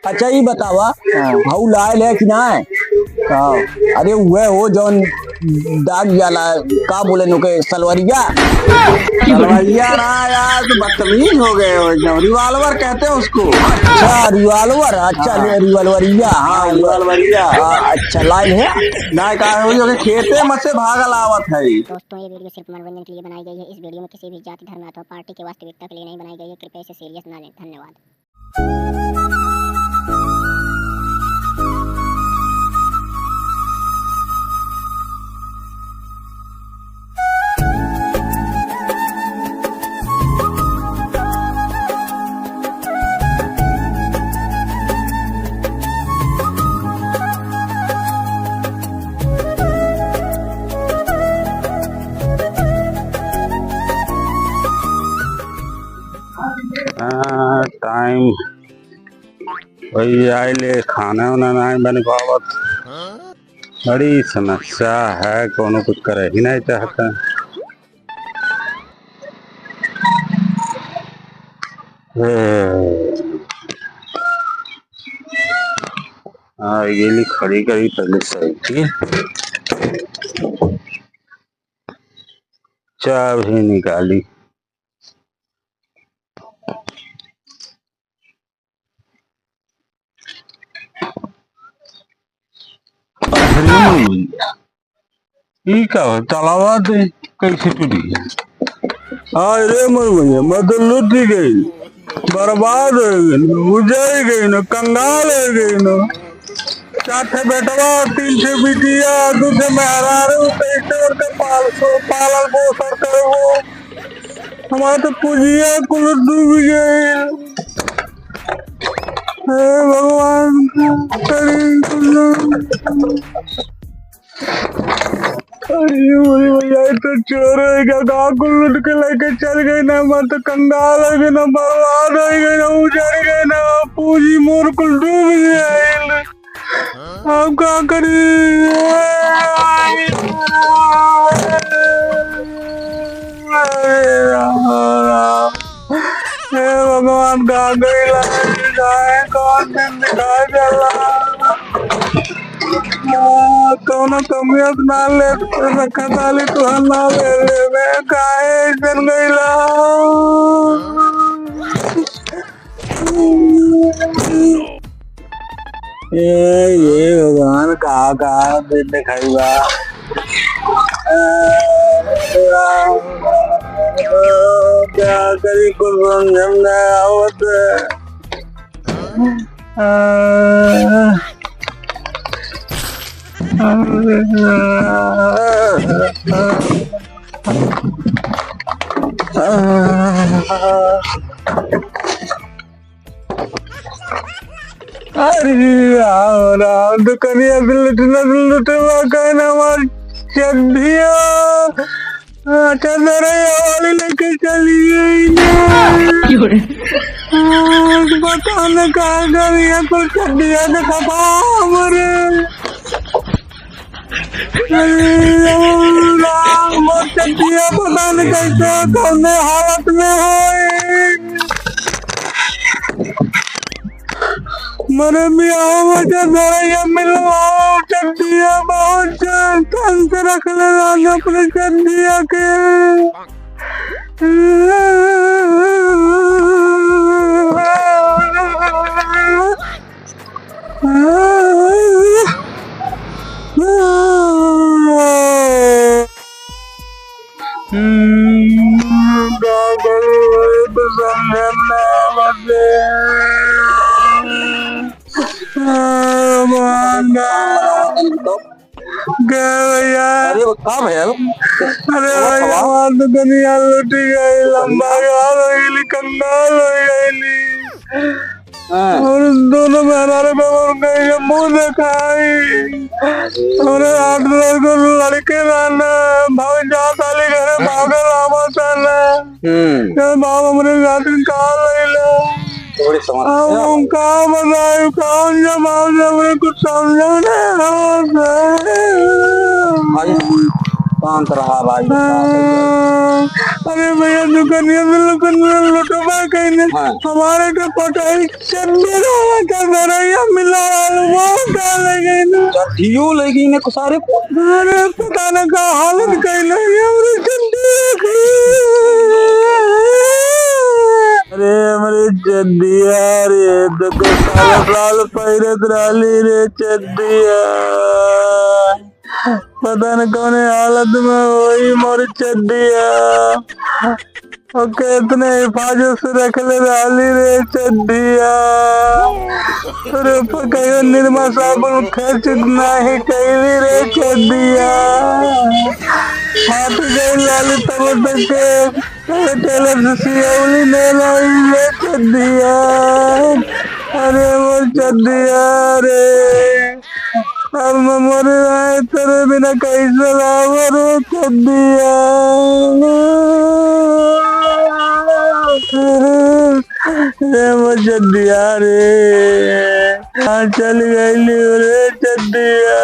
अच्छा ये बतावा भाऊ लायल है कि ना है? अरे वह हो जौन दाग जाला का बोले नुके सलवरिया सलवैया ना यार, तो बदतमीज हो गए हो एकदम। रिवाल्वर कहते हैं उसको। अच्छा रिवाल्वर, अच्छा रिवाल्वरिया, हाँ रिवाल्वरिया। अच्छा लायल है ना कहा हुई होगी खेते में से भागल आवत है। दोस्तों ये वीडियो सिर्फ मनोरंजन के लिए बनाई गई है। इस वीडियो में किसी भी जाति धर्म अथवा पार्टी के वास्तविकता के लिए नहीं बनाई गई है। कृपया इसे सीरियस ना लें। धन्यवाद। टाइम वही आए खाना वाना नहीं बन पावत। बड़ी समस्या है, कोनो कुछ करे ही नहीं चाहता। गेली खड़ी करी पहले साइकिल, चाबी निकाली। तालाबा दे कैसे टूटी? अरे मर भैया मैं तो लुट गई, बर्बाद हो गई, उजड़ गई न, कंगाल हो गई न। 4 ठे बेटवा, 3 ठे बिटिया, 2 ठे मेहरारू, कैसे पालन पोषण करबो। हमारा तो पूंजिया कुल डूब गई। हे भगवान भैया तो चोर है क्या? गाँव को लूट के लेके चल गई ना, मैं तो कंगाल हो गई ना, बर्बाद हो गई ना, उजड़ गई ना, पूंजी मोर को डूब गया। अब क्या करी? हे भगवान कहाँ गई लाए? कौन दिन दिखाई चला? कौनो कमियत ना ले रखा ताली तो ना ले मैं काहे चल गईला। ये भगवान कहाँ दिन दिखाई बा। क्या करी कुल समझ आवत। अरे राम दुकानिया लुटवा कहना हमारी चड्ढिया चंदर वाली लेके चली गई। पता न कहा गया कुछ चड्ढिया देखा हमारे चड्ढिया पता न कैसे कौन हालत में है। मरे मुझे दवाइया मिलवाओ, चड्ढिया बहुत तन से रख ले अपने चड्ढिया के। अरे दुनिया लुटी गई, लंबा कंगाल हो गई। और दोनों मेहरारे पे मुंह दिखाई। और 8 लड़के रहना भाव जात वाले घर भागल आवत है। भाव हमरे रात काल थोड़ी समझ का बताए कौन जमाव जब कुछ समझो शांत रहा भाई। अरे भैया दुकानिया में लुटवा कहने हमारे के पटाई चंदे ले गई ना चड्डियों ले गई ने सारे को। अरे पता न का हालत कैले हमरे चड्डी। अरे हमारे चड्डिया रे तो साल पैरत रहली रे चड्डिया, पता न कौन हालत में वही मोर चड्डिया और कितने हिफाजत से रखले रहली रे चड्डिया। अरे कहियो निर्मा साबुन खर्च नहीं कैली रे चड्डिया, हाथ गई लाली तब तक के टेलर से सियौली नहीं लाई रे चड्डिया। अरे वो चड्डिया रे अब मैं मर रहा तेरे बिना कैसे लाओ रे चड्डिया। रे वो चड्डिया रे चल गई रे चड्डिया।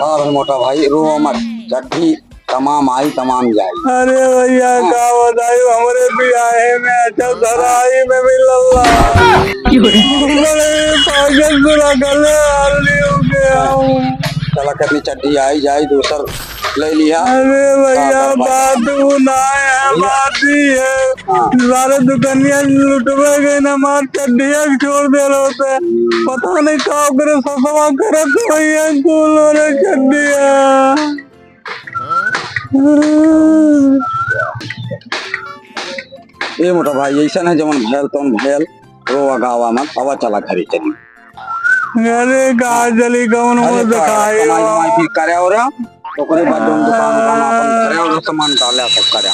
और मोटा भाई रो मत, चड्डी तमाम आई तमाम जाई। अरे भैया का बताई हमारे बियाहे में अच्छा धराई में भी लल्ला पागल सुना गले हाली हो गया हूँ। चला करनी चड्डी आई जाई दूसर ले लिया। अरे भैया बात वो ना है बात ही है, सारे दुकानिया लुटवे गए ना मार चड्डिया छोड़ दे रहे थे, पता नहीं का करे ससवा करे तो भैया कूल रे चड्डिया। ये मोटा भाई ऐसा है जमन भैल तमन भैल रोवा गावा मत, हवा चला घरे चली। अरे कहा चली कौन वो दिखाई कमाई फिर करे और तो करे बाद जोन दुकान अपन करे और सामान डाले सब करे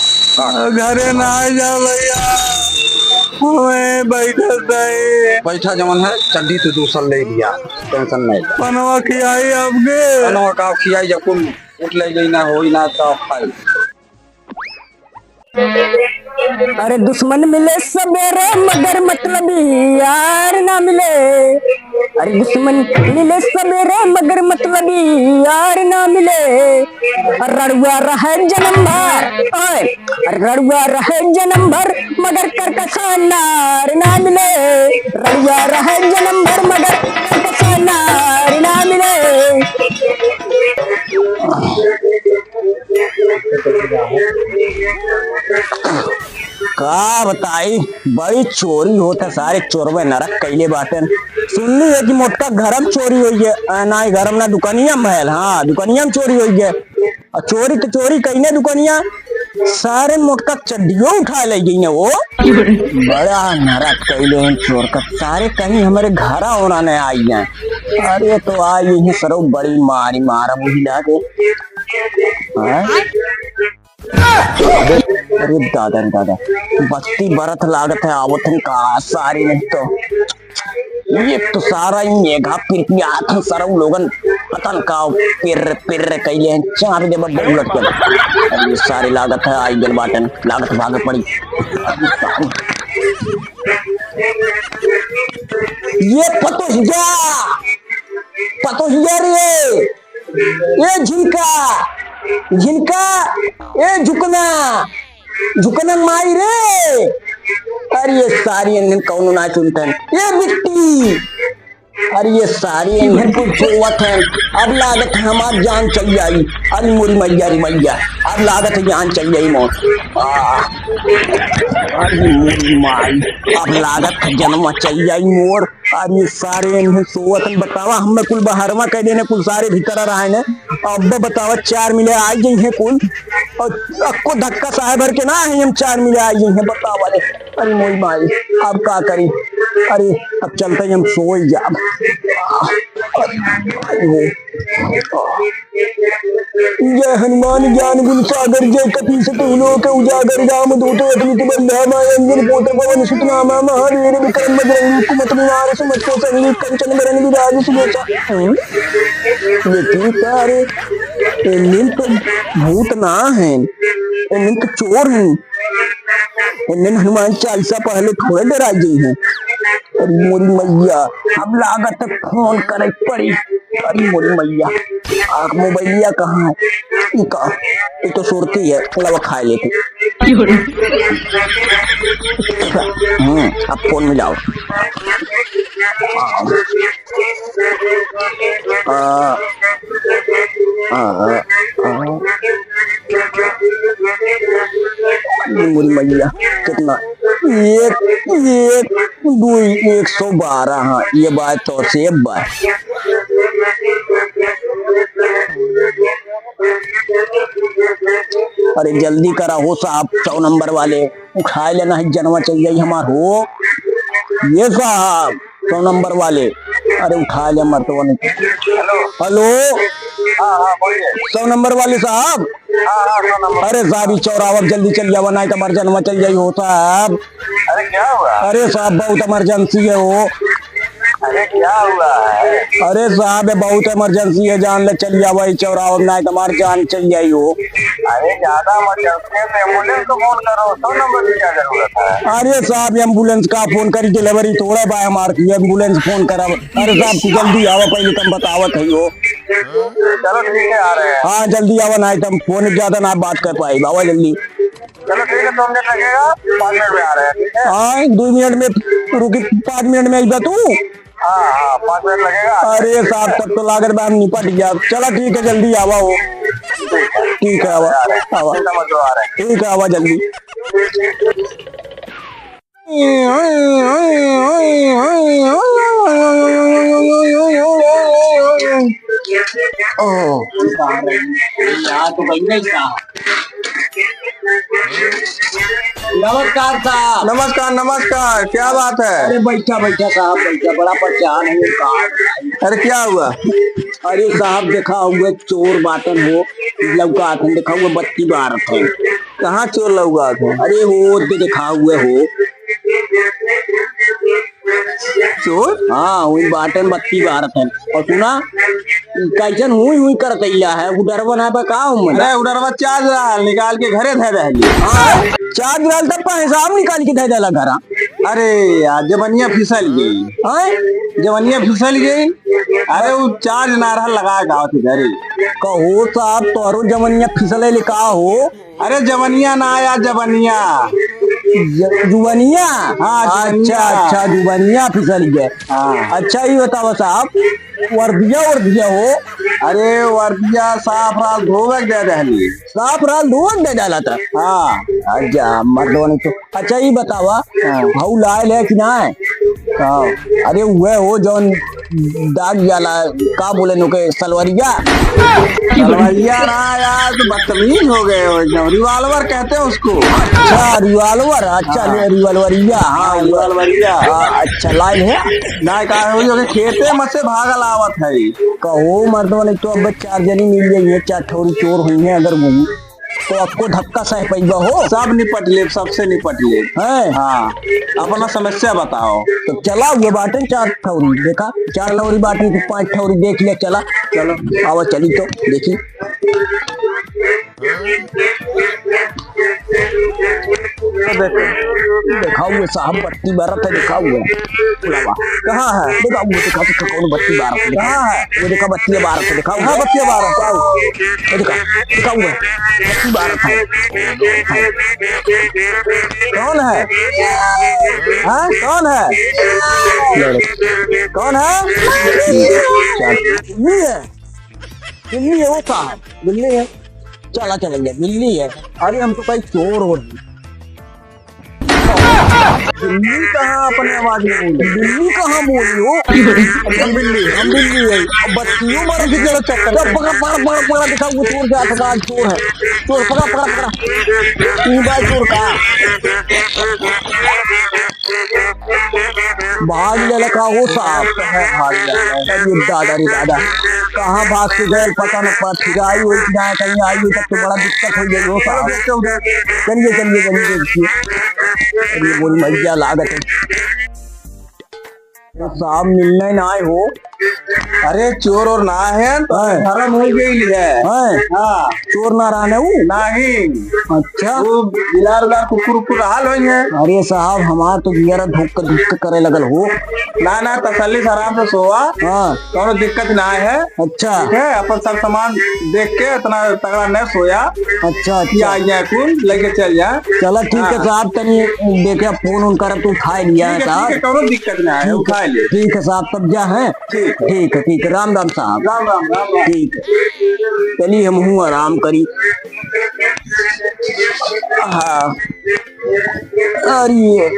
घरे ना जा भैया हमें बैठा जमन है चड्डी तो दूसर ले लिया, टेंशन नहीं। पनवा खियाई आपके पनवा का खियाई जब कुल उठ ले गई ना होई ना तो खाई। अरे दुश्मन मिले सवेरे मगर मतलब यार ना मिले। अरे दुश्मन मिले सवेरे मगर मतलब यार ना मिले। रड़ुआ रहे जन्म भर, रड़ुआ रहे जन्म भर मगर करकसा नार ना मिले। रड़ुआ रहे जन्म भर मगर करकसा नार ना मिले। का बताई बड़ी चोरी होता, सारे चोरवे नरक कैले बाटन। सुनली है कि मोटका घरम चोरी हुई है, ना घरम ना दुकानिया महल। हाँ दुकानिया में चोरी हुई है, और चोरी तो चोरी कहीं दुकानिया सारे मोटका चड्डियों उठा ले गई ने वो। बड़ा नरक कैले हैं चोर का, सारे कहीं हमारे घरा होना नहीं आई है। अरे तो आई है सरो बड़ी मारी मारा मुझे लागे। अरे दादा दादा बस्ती बरत लागत है आवत का सारी नहीं तो ये तो सारा ही मेघा पिरपी आथ सरव लोगन पतन का पिर पिर कैले हैं चार दे बड़ उलट के। अरे सारी लागत है आई गल बाटन लागत भाग पड़ी। ये पतो हिया रे ये झिनका ए झुकना माई रे। अरे ये सारी कौन ना चुनतन ये मिट्टी। अरे ये सारी कुछ जोवत है, अब लागत है हमार जान चल जाई। अरे मोरी मैया रे मैया अब लागत है जान चल जाई मोर। अरे मोरी माई अब लागत है जन्म चल जाई मोर। अरे ये सारे सोवत बतावा हम कुल बाहरवा कह देने कुल सारे भीतर रहे ने। अब बतावा 4 मिले आई गई है कुल और अक्को धक्का साहे भर के ना है हम 4 मिले आई गई है बतावा ले। अरे मोरी माई अब का करी। अरे अब चलते हम सोई जा। जय हनुमान ज्ञान गुण सागर जय कपी सतुलो के उजागर राम दूत अतुलित बल अंजन पोत पवन सुत नामा महावीर विक्रम बजरंगी कुमत निवार सुमत को संगी कंचन बरन विराज सुबेसा। लेकिन सारे इन तो भूत ना है, इन तो चोर हैं। इन हनुमान चालीसा पहले थोड़े डरा गई है। अरे मोरी मैया अब लागत फोन करे पड़ी। अरे मोरी मैया मोबाइलिया कहाँ है? ये तो सुरती है, लवा खा लेती। अब फोन में जाओ। मुरी मैया कितना, एक 112। हाँ ये बात तो सेब बात। अरे जल्दी करा हो साहब, 100 नंबर वाले उठा लेना है, जनवा चल जाई हमार हो। ये साहब 100 नंबर वाले, अरे उठा ले मरतवा नहीं। हेलो 100 नंबर वाले साहब। अरे साहब चौराहा जल्दी चल जावा, नहीं तो हमार जनवा चल जाई हो साहब। अरे क्या हुआ? अरे साहब बहुत इमरजेंसी है वो। अरे क्या हुआ है? अरे साहब बहुत इमरजेंसी है, जान ले चल जावा चौराहा, नहीं तो हमार जान चल जाई हो। अरे ज्यादा इमरजेंसी है तो एम्बुलेंस को फोन करो, 100 नंबर की क्या जरूरत है? अरे साहब एम्बुलेंस का फोन करी, डिलीवरी थोड़ा बा हमार की, एम्बुलेंस फोन करब। अरे साहब तू जल्दी आवा, पहले तुम बतावत है हो। चलो ठीक है, आ रहे हैं। हाँ जल्दी आवा, नहीं तुम फोन ज्यादा ना बात कर पाई, बाबा जल्दी। चलो ठीक है, 2 मिनट लगेगा, 5 मिनट में आ रहे हैं। ठीक है, हाँ 2 मिनट में रुकी, 5 मिनट में आई तू। हाँ 5 मिनट लगेगा। अरे साहब तब तो लागत बा हम निपट गया। चलो ठीक है जल्दी आवा हो। ठीक है आवा आवा, समझ लो, आ रहे हैं। ठीक है आवा जल्दी। नमस्कार साहब। नमस्कार नमस्कार, क्या बात है? अरे बैठा बैठा साहब बैठा, बड़ा परेशान है कार। अरे क्या हुआ? अरे साहब देखा हुआ चोर बाटन हो, लौका देखा हुआ 32 बारत है। कहाँ चोर लौका थे? अरे वो देखा हुए हो चोर? हाँ वही बाटन 32 बारत है। और सुना कैसन हुई करत है, उधर बना पे का अरे उधर चार्ज रहा, निकाल के घरे धे रहली। चार्ज डाल तब हिसाब निकाल के दे देला घर। अरे यार जवनिया फिसल गई, जवनिया फिसल गई। अरे वो चार्ज ना रहा, लगा गाँव के घरे। कहो साहब तोरो जवनिया फिसले लिखा हो। अरे जवनिया ना आया, जवनिया जुबनिया। हाँ, अच्छा अच्छा जुबनिया फिसल गए। हाँ। अच्छा ही बताओ साहब, वर्दिया हो। अरे वर्दिया साफ राल धोवे दे रहली। साफ राल धोवन दे डाला था। हाँ अच्छा मर्दों तो। अच्छा ही बतावा भाऊ लायल है कि ना है? अरे वह हो जौन दाग जाला का बोले नो के सलवरिया। सलवरिया ना यार, तो बदतमीज हो गए हो एकदम। रिवाल्वर कहते हैं उसको। अच्छा रिवाल्वर, अच्छा रिवाल्वरिया। हाँ रिवाल्वरिया। अच्छा लाइन है ना कहा हो खेते में से भागल आवत है। कहो मर्दों ने तो अब 4 जनी मिल गई है, 4 ठोरी चोर हुई है, अगर वही तो आपको धक्का सह पैबा हो। सब निपट ले, सबसे निपट ले है। हाँ अपना समस्या बताओ। तो चला हुआ बाटन 4 ठौरी देखा, 4 लौरी बाटन की 5 ठौरी देख लिया। चला चलो आवा चली तो देखी। देखा हुआ साहब 32 बारत है, देखा हुआ कहाँ है? देखा हुआ, देखा तो कौन 32 बारत है कहाँ है? वो देखा 32 बारत है, देखा हुआ 32 बारत ये देखा, देखा हुआ 32 बारत है। कौन है? हाँ कौन है? कौन है? बिल्ली है, बिल्ली है वो साहब, बिल्ली है। चला चलेंगे, बिल्ली है। अरे हम तो कहीं चोर हो रही। बिल्ली कहाँ अपने आवाज में बोली? बिल्ली कहाँ बोली हो? हम बिल्ली है। अब बच्चियों मारे की जरा चक्कर। पकड़ा दिखा वो चोर से आता, चोर है, चोर पकड़ा। तू बाय चोर का भाग ले लगा हो साहब। दादा रे दादा कहाँ भाग के गए पता न पड़ा। आई हुई कहीं आई हुई तब तो बड़ा दिक्कत हो गई हो साहब। चलिए बोली मैया लागत है साहब, मिलने ना आए हो। अरे चोर और ना है तो हाँ। धर्म हो गई है। हैं? हाँ चोर ना रहने वो। नहीं अच्छा वो बिलार कुकुर कुकुर हाल होई है। अरे साहब हमार तो जियरा धुक धुक करे लगल हो। ना तसल्ली से आराम से सोवा, हाँ कोनो दिक्कत ना है। अच्छा ठीक है अपन सब सामान देख के इतना तगड़ा न सोया अच्छा कि अच्छा आ जाए कुल लेके चल जाए। चलो ठीक है साहब तनी देखे फोन उन कर तू उठा लिया है ठीक है साहब। कोनो दिक्कत ना है, उठा ले। ठीक है साहब तब जा है। ठीक है राम राम साहब। राम राम राम राम। ठीक है चलिए हम हूँ आराम करी। हाँ अरे